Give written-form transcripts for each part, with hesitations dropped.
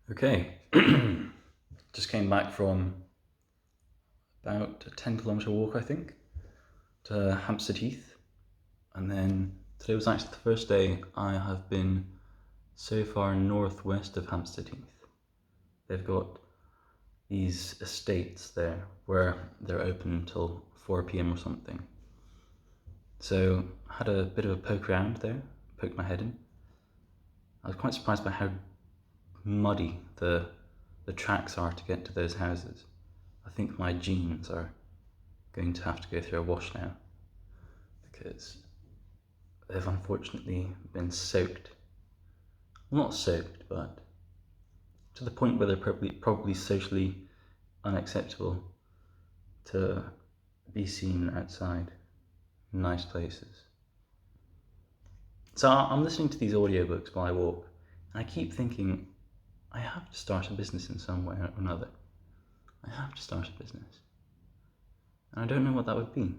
Okay, just came back from about a 10 kilometre walk, I think, to Hampstead Heath. And then today was actually the first day I have been so far northwest of Hampstead Heath. They've got these estates there where they're open until 4 p.m. or something. So I had a bit of a poke around there, poked my head in. I was quite surprised by how muddy the tracks are to get to those houses. I think my jeans are going to have to go through a wash now because they've unfortunately been soaked. Well, not soaked, but to the point where they're probably socially unacceptable to be seen outside in nice places. So I'm listening to these audiobooks while I walk, and I keep thinking, I have to start a business in some way or another. I have to start a business. And I don't know what that would be.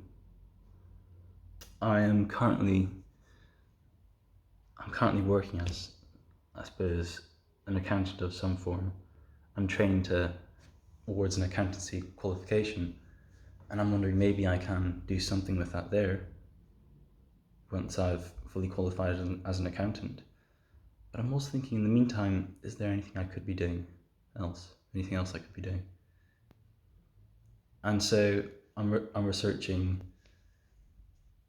I'm currently working as, I suppose, an accountant of some form. I'm training towards an accountancy qualification, and I'm wondering maybe I can do something with that there once I've fully qualified as an accountant. But I'm also thinking, in the meantime, is there anything I could be doing else? Anything else I could be doing? And so I'm researching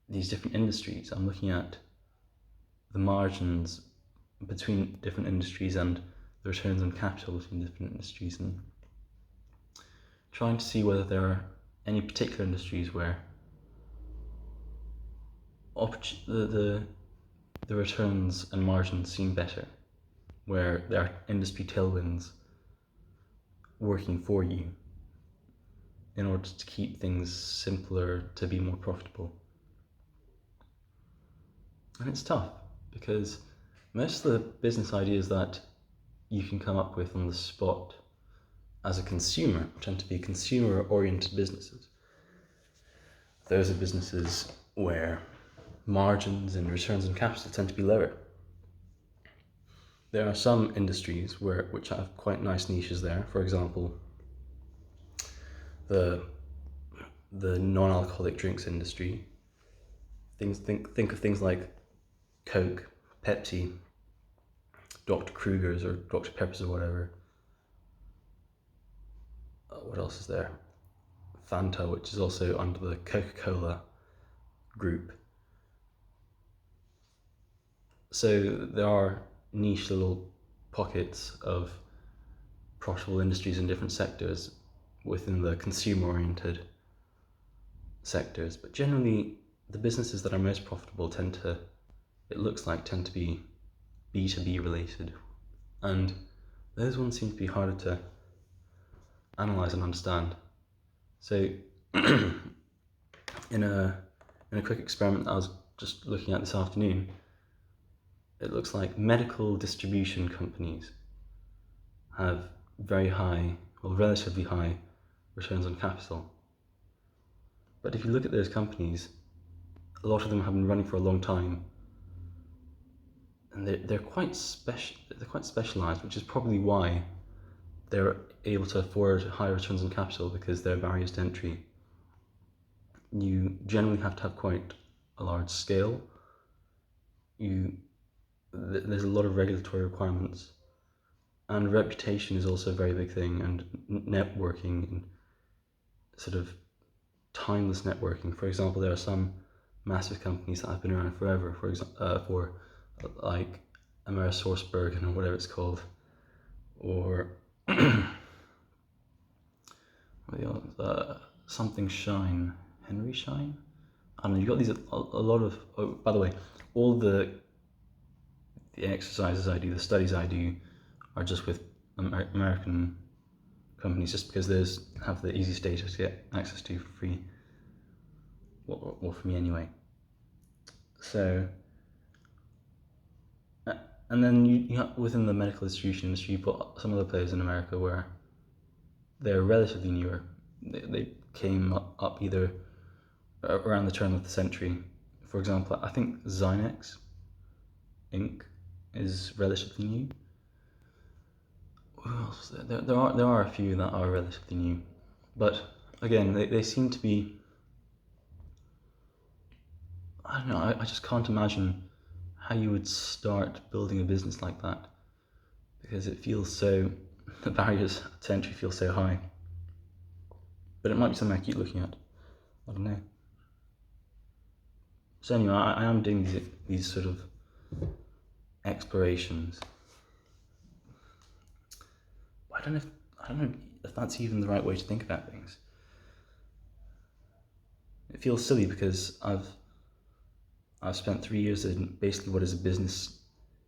these different industries. I'm looking at the margins between different industries and the returns on capital between different industries, and trying to see whether there are any particular industries where the returns and margins seem better, where there are industry tailwinds working for you in order to keep things simpler, to be more profitable. And it's tough because most of the business ideas that you can come up with on the spot as a consumer tend to be consumer-oriented businesses. Those are businesses where margins and returns on capital tend to be lower. There are some industries which have quite nice niches there. For example, the non-alcoholic drinks industry. Think of things like Coke, Pepsi, Dr. Kruger's or Dr. Pepper's or whatever. What else is there? Fanta, which is also under the Coca-Cola group. So there are niche little pockets of profitable industries in different sectors within the consumer-oriented sectors, but generally the businesses that are most profitable tend to be B2B related, and those ones seem to be harder to analyze and understand. So in a quick experiment that I was just looking at this afternoon, it looks like medical distribution companies have very high, or relatively high, returns on capital. But if you look at those companies, a lot of them have been running for a long time, and they're quite specialized, which is probably why they're able to afford high returns on capital, because their barriers to entry. You generally have to have quite a large scale. There's a lot of regulatory requirements, and reputation is also a very big thing, and networking and sort of timeless networking. For example, there are some massive companies that have been around forever. For example, for like AmerisourceBergen or whatever it's called, or something Shine, Henry Schein. I don't know. You've got these a lot of. Oh, by the way, all the exercises I do, the studies I do, are just with American companies, just because those have the easiest data to get access to for free. Well, for me anyway. So, and then you have, within the medical distribution industry, you put some other players in America where they're relatively newer. They came up either around the turn of the century. For example, I think Zynex Inc. is relatively new. Who else was there? There are a few that are relatively new, but again, they seem to be. I don't know. I just can't imagine how you would start building a business like that, because it feels so. The barriers to entry feel so high. But it might be something I keep looking at. I don't know. So anyway, I am doing these sort of explorations. I don't know if that's even the right way to think about things. It feels silly because I've spent 3 years in basically what is a business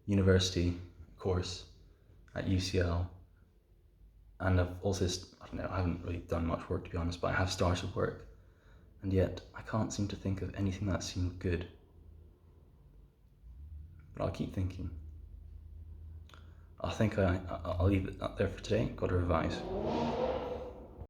university course at UCL, and I've also, I don't know, I haven't really done much work to be honest, but I have started work, and yet I can't seem to think of anything that seemed good. But I'll keep thinking. I think I'll leave it up there for today. Got to revise.